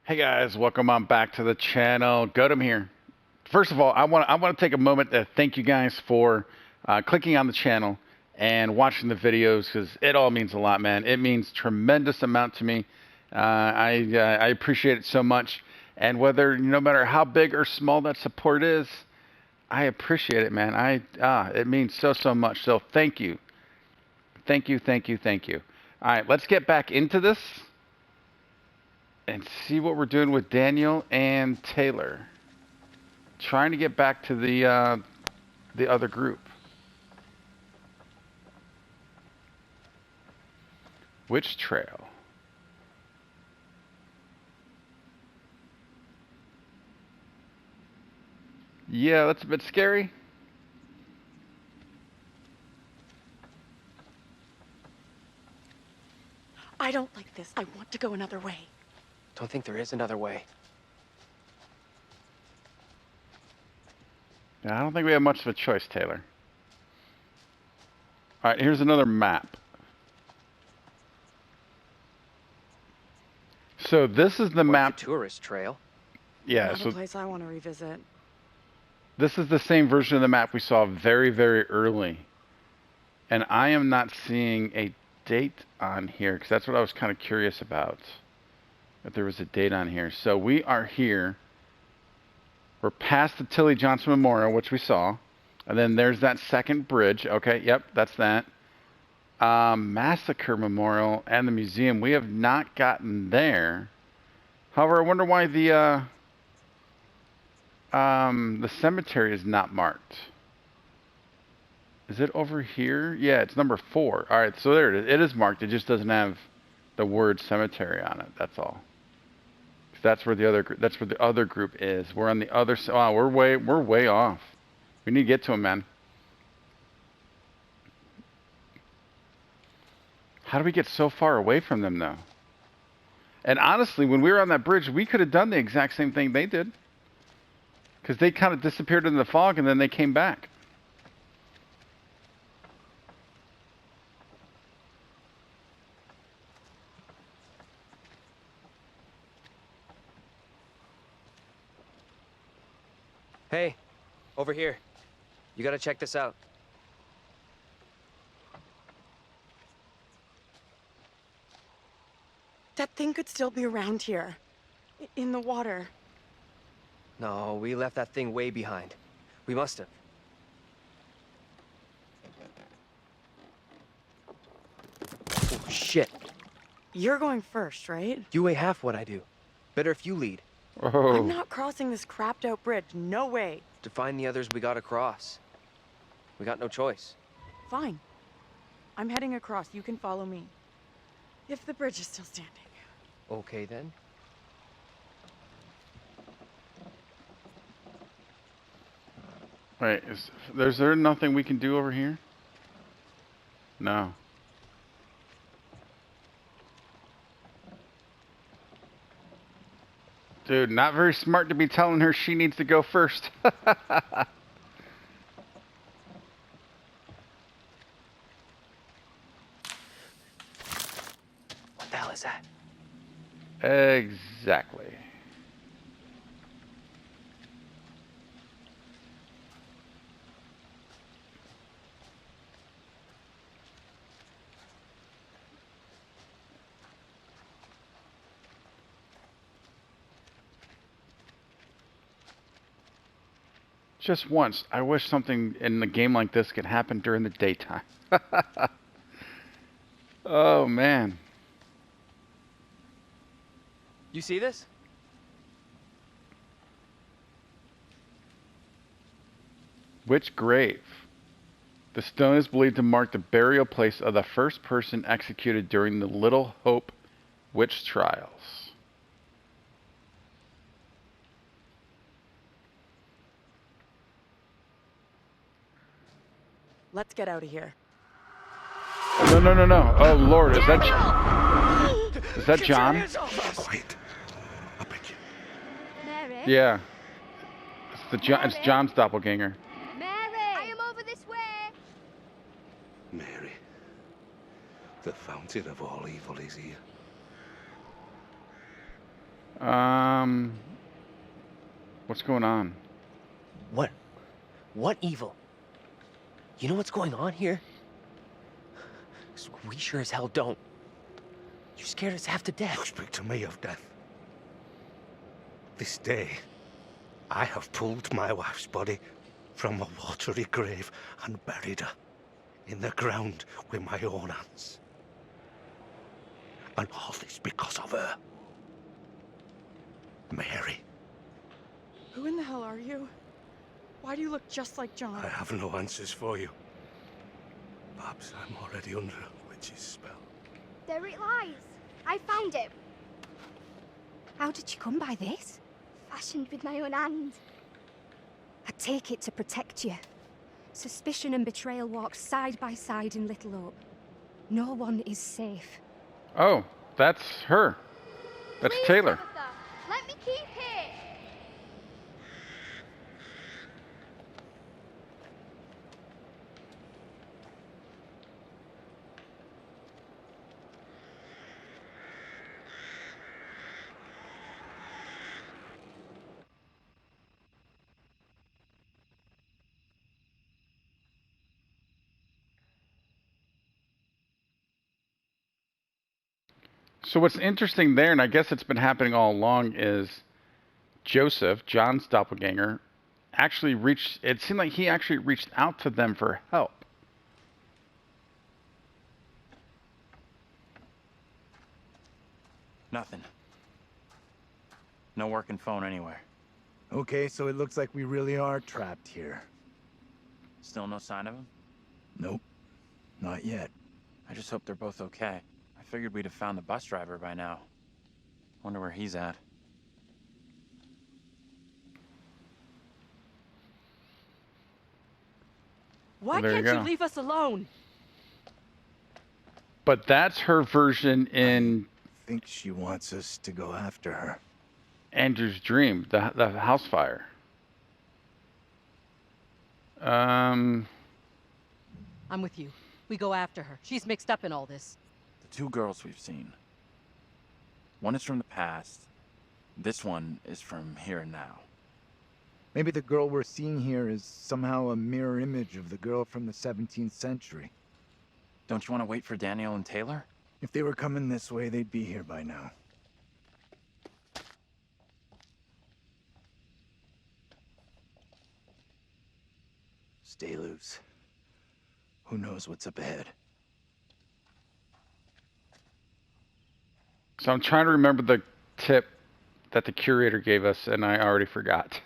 Hey guys, welcome on back to the channel. Godem here. First of all, I want to take a moment to thank you guys for clicking on the channel and watching the videos because it all means a lot, man. It means tremendous amount to me. I appreciate it so much, and no matter how big or small that support is, I appreciate it, man. It means so much. So thank you, thank you, thank you, thank you. All right, let's get back into this and see what we're doing with Daniel and Taylor. Trying to get back to the other group. Which trail? Yeah, that's a bit scary. I don't like this. I want to go another way. Don't think there is another way. Yeah, I don't think we have much of a choice, Taylor. All right, here's another map. So this is the map. The tourist trail. Yeah, Not so a place I want to revisit. this is the same version of the map we saw very early. And I am not seeing a date on here because that's what I was kind of curious about. If there was a date on here. So we are here. We're past the Tilly Johnson Memorial, which we saw. And then there's that second bridge. Okay, yep, that's that. Massacre Memorial and the museum. We have not gotten there. However, I wonder why the cemetery is not marked. Is it over here? Yeah, it's number 4. All right, so there it is. It is marked. It just doesn't have the word cemetery on it. That's all. That's where the other group is. We're on the other side. Oh, we're way off. We need to get to them, man. How do we get so far away from them, though? And honestly, when we were on that bridge, we could have done the exact same thing they did. Because they kind of disappeared in the fog, and then they came back. Hey, over here. You gotta check this out. That thing could still be around here. In the water. No, we left that thing way behind. We must have. Oh, shit. You're going first, right? You weigh half what I do. Better if you lead. Oh. I'm not crossing this crapped out bridge. No way. To find the others, we gotta cross. We got no choice. Fine. I'm heading across. You can follow me. If the bridge is still standing. Okay, then. Wait, is there nothing we can do over here? No. Dude, not very smart to be telling her she needs to go first. What the hell is that? Exactly. Just once. I wish something in a game like this could happen during the daytime. Oh, man. You see this? Which grave? The stone is believed to mark the burial place of the first person executed during the Little Hope witch trials. Let's get out of here. No. Oh, Lord. Is that John? Quiet. I'll pick you. Mary? Yeah. It's John's doppelganger. Mary! I am over this way! Mary. The fountain of all evil is here. What's going on? What? What evil? You know what's going on here? 'Cause we sure as hell don't. You scared us half to You death. speak to me of death. This day, I have pulled my wife's body from a watery grave and buried her in the ground with my own hands. And all this because of her. Mary. Who in the hell are you? Why do you look just like John? I have no answers for you. Perhaps I'm already under a witch's spell. There it lies. I found it. How did you come by this? Fashioned with my own hand. I take it to protect you. Suspicion and betrayal walk side by side in Little Hope. No one is safe. Oh, that's her. That's Please, Taylor. Tabitha, let me keep it. So what's interesting there, and I guess it's been happening all along, is Joseph, John's doppelganger, actually reached, it seemed like he actually reached out to them for help. Nothing. No working phone anywhere. Okay, so it looks like we really are trapped here. Still no sign of him? Nope, not yet. I just hope they're both okay. I figured we'd have found the bus driver by now. Wonder where he's at. Why There you can't you go. leave us alone? But that's her version in I think she wants us to go after her. Andrew's dream, the house fire. I'm with you. We go after her. She's mixed up in all this. The two girls we've seen. One is from the past. This one is from here and now. Maybe the girl we're seeing here is somehow a mirror image of the girl from the 17th century. Don't you want to wait for Daniel and Taylor? If they were coming this way, they'd be here by now. Stay loose. Who knows what's up ahead? So I'm trying to remember the tip that the curator gave us, and I already forgot.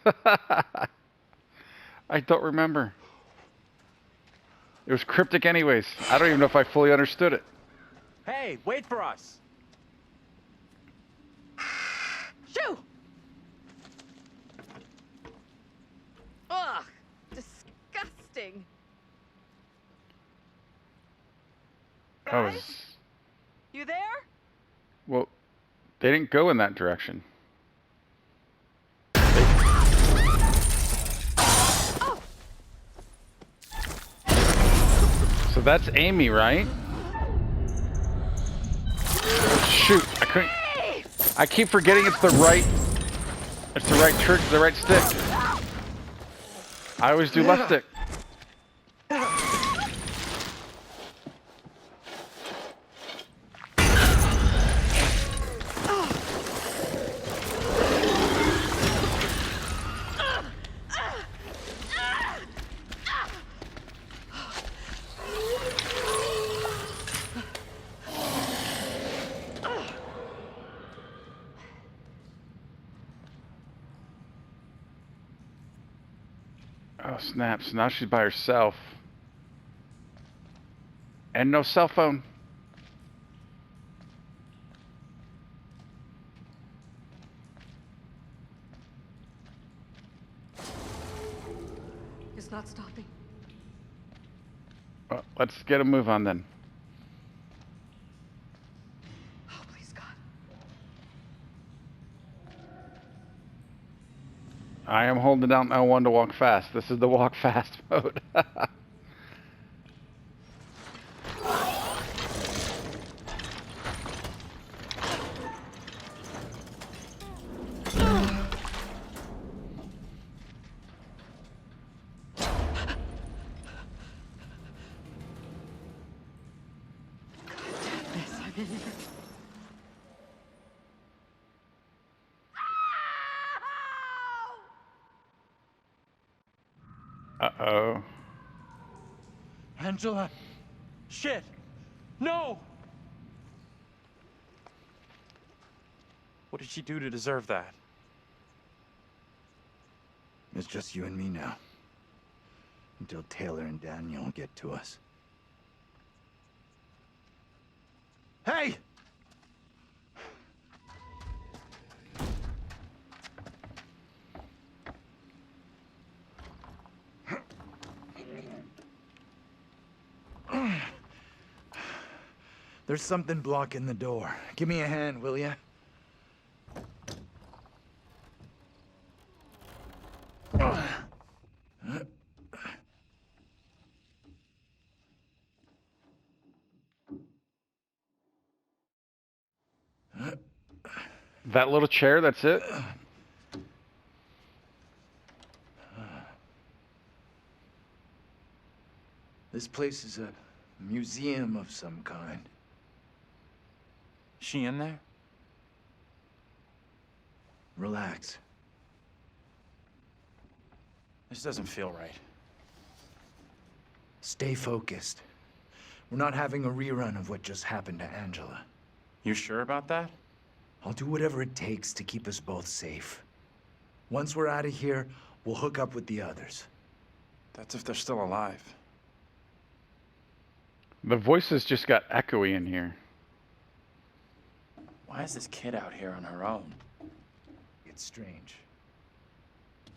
I don't remember. It was cryptic anyways. I don't even know if I fully understood it. Hey, wait for us! Shoo! Ugh, disgusting. Oh, Guys, you there? well, they didn't go in that direction. Oh, So that's Amy, right? Shoot, I couldn't. I keep forgetting it's the right trick, the right stick. I always do left stick. Oh, snaps. Now she's by herself. And no cell phone. It's not stopping. Well, let's get a move on then. Oh, please, God. I am holding down L1 to walk fast. This is the walk fast mode. Uh-oh. Angela! Shit! No! What did she do to deserve that? It's just you and me now. Until Taylor and Daniel get to us. Hey! There's something blocking the door. Give me a hand, will ya? That little chair, that's it? This place is a museum of some kind. She in there? Relax. This doesn't feel right. Stay focused. We're not having a rerun of what just happened to Angela. You sure about that? I'll do whatever it takes to keep us both safe. Once we're out of here, we'll hook up with the others. That's if they're still alive. The voices just got echoey in here. Why is this kid out here on her own? It's strange.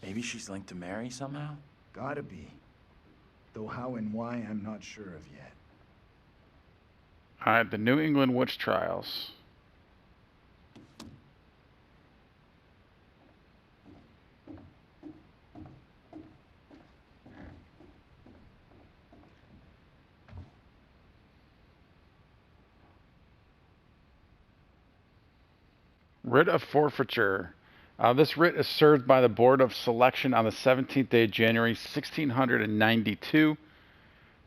Maybe she's linked to Mary somehow? Gotta be. Though how and why, I'm not sure of yet. Alright, the New England witch trials. Writ of forfeiture. This writ is served by the Board of Selection on the 17th day of January, 1692.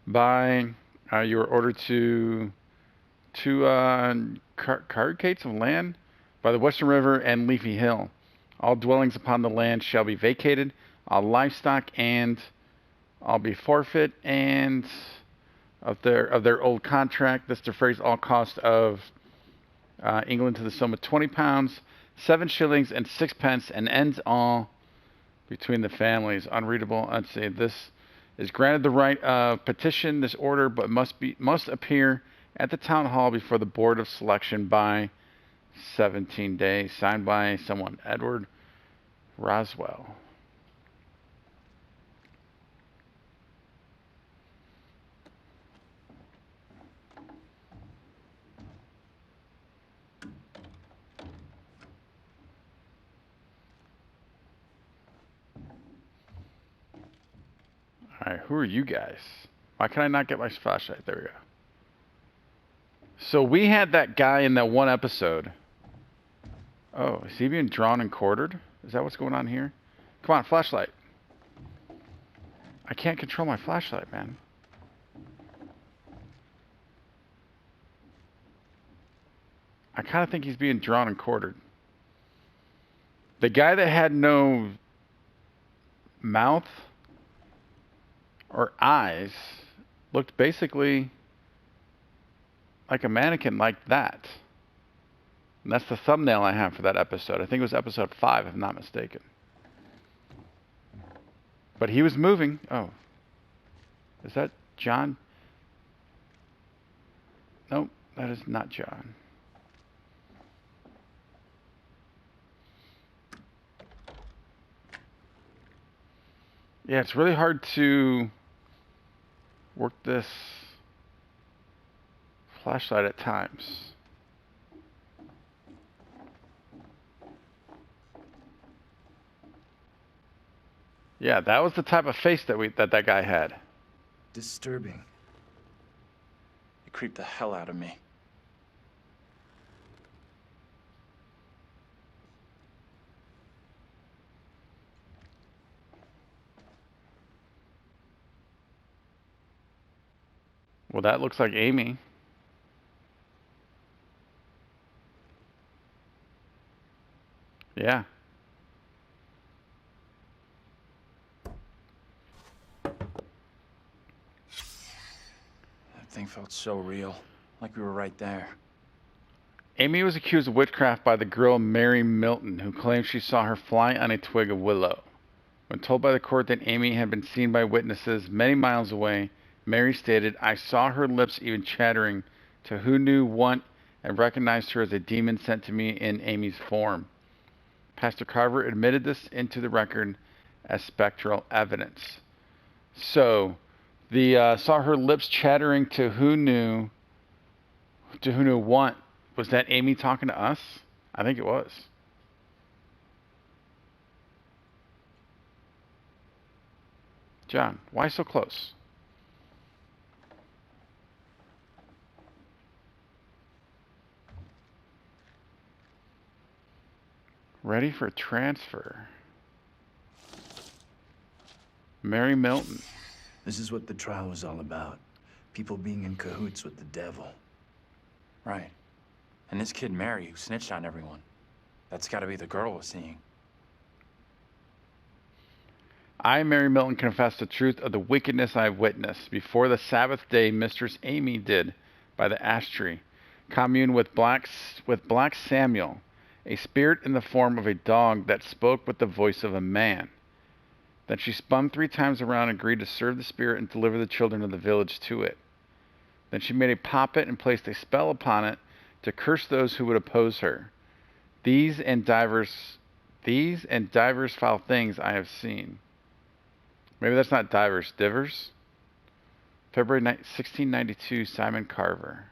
You were ordered to carrigates of land by the Western River and Leafy Hill. All dwellings upon the land shall be vacated. All livestock and all be forfeit, and of their old contract. This defrays all cost of England to the sum of £20, 7 shillings and 6 pence, and ends all between the families. Unreadable. I'd say this is granted the right of petition this order, but must appear at the town hall before the Board of Selection by 17 days. Signed by someone, Edward Roswell. Alright, who are you guys? Why can I not get my flashlight? There we go. So we had that guy in that one episode. Oh, is he being drawn and quartered? Is that what's going on here? Come on, flashlight. I can't control my flashlight, man. I kind of think he's being drawn and quartered. The guy that had no mouth or eyes looked basically like a mannequin like that. And that's the thumbnail I have for that episode. I think it was episode 5, if I'm not mistaken. But he was moving. Oh. Is that John? Nope, that is not John. Yeah, it's really hard to work this flashlight at times. Yeah, that was the type of face that guy had. Disturbing. It creeped the hell out of me. Well, that looks like Amy. Yeah. felt so real, like we were right there. Amy was accused of witchcraft by the girl Mary Milton, who claimed she saw her fly on a twig of willow. When told by the court that Amy had been seen by witnesses many miles away, Mary stated, "I saw her lips even chattering to who knew what and recognized her as a demon sent to me in Amy's form." Pastor Carver admitted this into the record as spectral evidence. So, the saw her lips chattering to who knew what. Was that Amy talking to us? I think it was. John, why so close? Ready for transfer. Mary Milton. This is what the trial was all about. People being in cahoots with the devil. Right. And this kid Mary, who snitched on everyone. That's gotta be the girl we're seeing. I, Mary Milton, confess the truth of the wickedness I have witnessed. Before the Sabbath day, Mistress Amy did, by the ash tree, commune with Black Samuel, a spirit in the form of a dog that spoke with the voice of a man. Then she spun 3 times around and agreed to serve the spirit and deliver the children of the village to it. Then she made a puppet and placed a spell upon it to curse those who would oppose her. These and divers foul things I have seen. Maybe that's not divers, divers? February 1692, Simon Carver.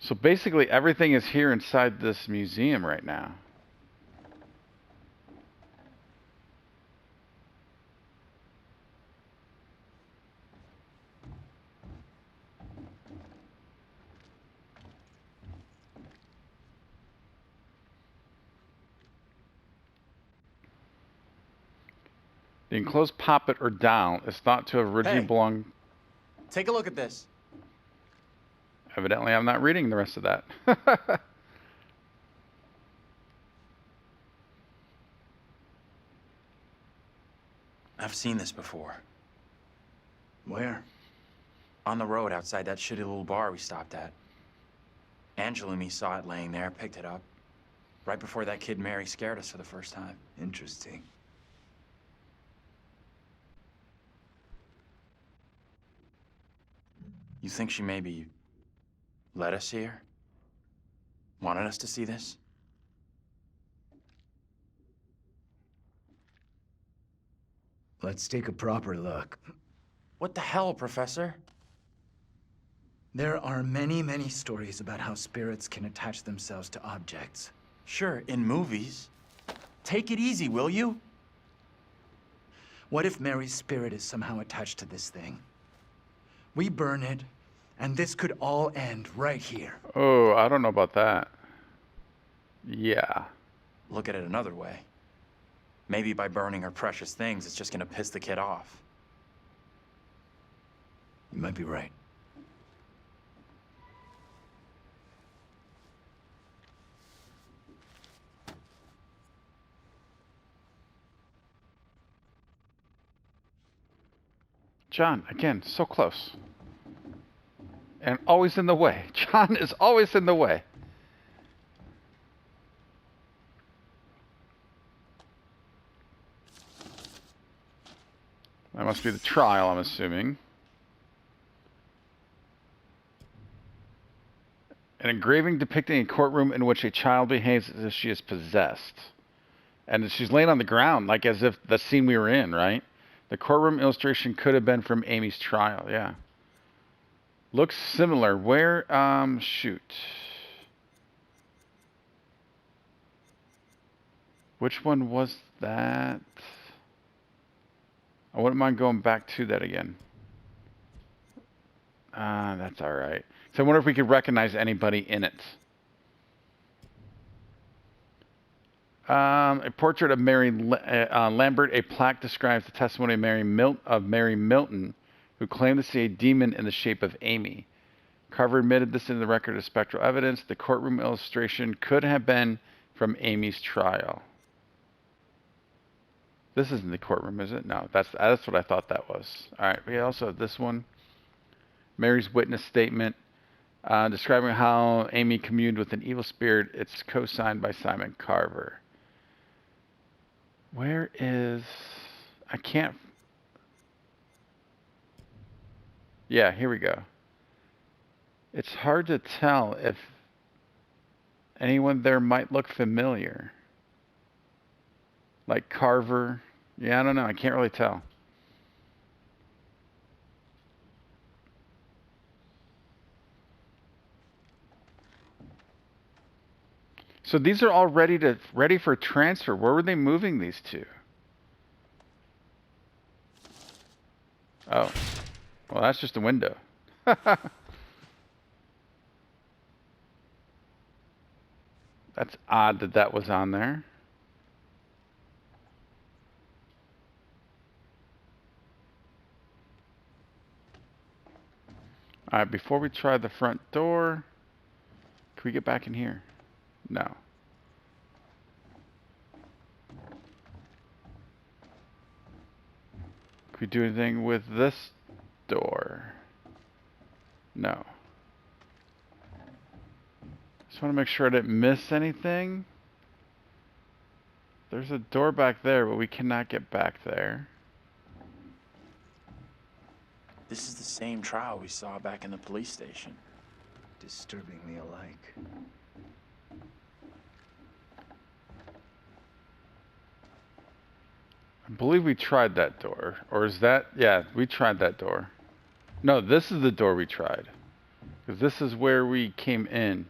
So basically everything is here inside this museum right now. The enclosed puppet or doll is thought to have originally belonged... Take a look at this. Evidently, I'm not reading the rest of that. I've seen this before. Where? On the road outside that shitty little bar we stopped at. Angela and me saw it laying there, picked it up. Right before that kid Mary scared us for the first time. Interesting. You think she maybe let us here? Wanted us to see this? Let's take a proper look. What the hell, Professor? There are many, many stories about how spirits can attach themselves to objects. Sure, in movies. Take it easy, will you? What if Mary's spirit is somehow attached to this thing? We burn it, and this could all end right here. Oh, I don't know about that. Yeah. Look at it another way. Maybe by burning her precious things, it's just gonna piss the kid off. You might be right. John, again, so close. And always in the way. John is always in the way. That must be the trial, I'm assuming. An engraving depicting a courtroom in which a child behaves as if she is possessed. And she's laying on the ground, like as if the scene we were in, right? The courtroom illustration could have been from Amy's trial, yeah. Looks similar. Where, shoot. Which one was that? I wouldn't mind going back to that again. That's all right. So I wonder if we could recognize anybody in it. A portrait of Mary Lambert. A plaque describes the testimony of Mary Milton, who claimed to see a demon in the shape of Amy. Carver admitted this in the record as spectral evidence. The courtroom illustration could have been from Amy's trial. This isn't the courtroom, is it? No, that's what I thought that was. All right, we also have this one. Mary's witness statement describing how Amy communed with an evil spirit. It's co-signed by Simon Carver. Where is... I can't... Yeah, here we go. It's hard to tell if anyone there might look familiar. Like Carver. Yeah, I don't know. I can't really tell. So these are all ready for transfer. Where were they moving these to? Oh. Well, that's just a window. That's odd that that was on there. All right, before we try the front door, can we get back in here? No. Can we do anything with this door? No. Just want to make sure I didn't miss anything. There's a door back there, but we cannot get back there. This is the same trial we saw back in the police station. Disturbingly alike. I believe we tried that door. Or is that... Yeah, we tried that door. No, this is the door we tried. Because this is where we came in.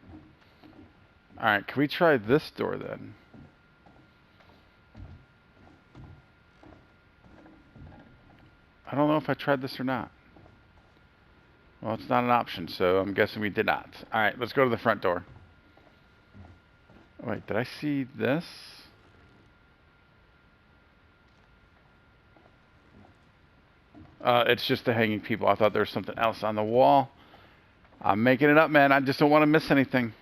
Alright, can we try this door then? I don't know if I tried this or not. Well, it's not an option, so I'm guessing we did not. Alright, let's go to the front door. Wait, did I see this? It's just the hanging people. I thought there was something else on the wall. I'm making it up, man. I just don't want to miss anything.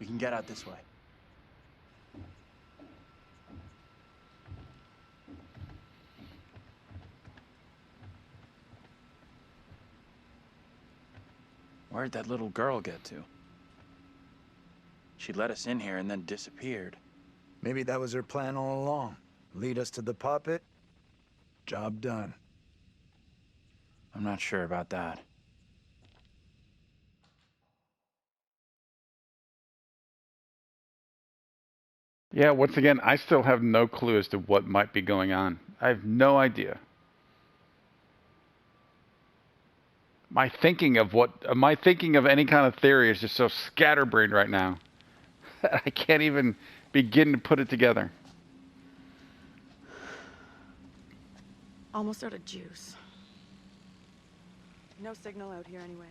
We can get out this way. Where'd that little girl get to? She let us in here and then disappeared. Maybe that was her plan all along. Lead us to the puppet. Job done. I'm not sure about that. Yeah, once again, I still have no clue as to what might be going on. I have no idea. My thinking of any kind of theory is just so scatterbrained right now. I can't even begin to put it together. Almost out of juice. No signal out here anyway.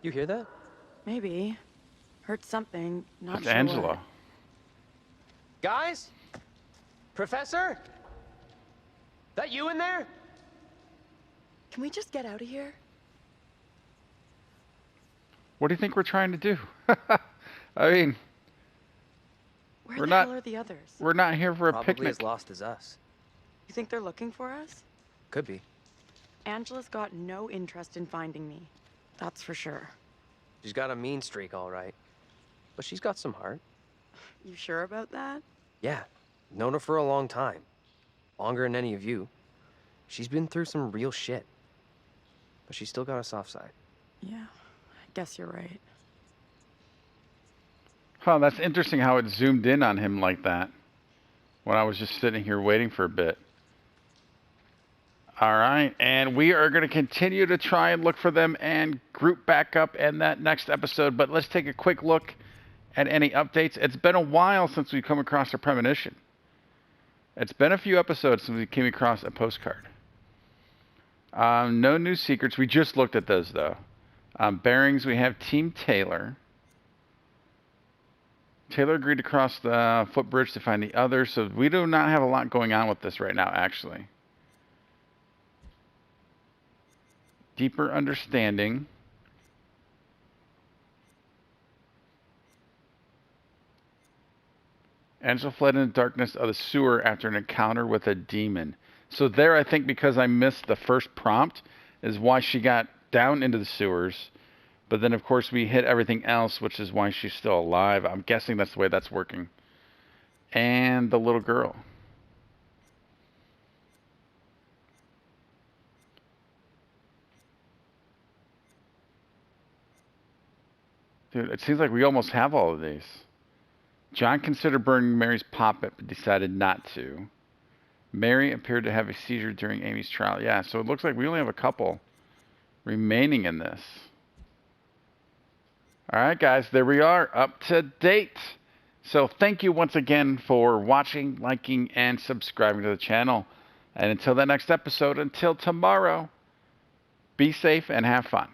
You hear that? Maybe. Heard something. Not That's sure. Angela. Guys? Professor? That you in there? Can we just get out of here? What do you think we're trying to do? I mean, Where we're the not. hell are the others? We're not here for a Probably picnic. as lost as us. You think they're looking for us? Could be. Angela's got no interest in finding me. That's for sure. She's got a mean streak, all right. But she's got some heart. You sure about that? Yeah. Known her for a long time. Longer than any of you. She's been through some real shit. But she's still got a soft side. Yeah, I guess you're right. Huh, that's interesting how it zoomed in on him like that. When I was just sitting here waiting for a bit. All right, and we are going to continue to try and look for them and group back up in that next episode. But let's take a quick look at any updates. It's been a while since we've come across a premonition. It's been a few episodes since we came across a postcard. No new secrets. We just looked at those, though. Bearings, we have Team Taylor. Taylor agreed to cross the footbridge to find the others, so we do not have a lot going on with this right now, actually. Deeper understanding. Angela fled in the darkness of the sewer after an encounter with a demon. So there, I think because I missed the first prompt, is why she got down into the sewers. But then, of course, we hit everything else, which is why she's still alive. I'm guessing that's the way that's working. And the little girl. Dude, it seems like we almost have all of these. John considered burning Mary's poppet, but decided not to. Mary appeared to have a seizure during Amy's trial. Yeah, so it looks like we only have a couple remaining in this. All right, guys, there we are, up to date. So thank you once again for watching, liking, and subscribing to the channel. And until the next episode, until tomorrow, be safe and have fun.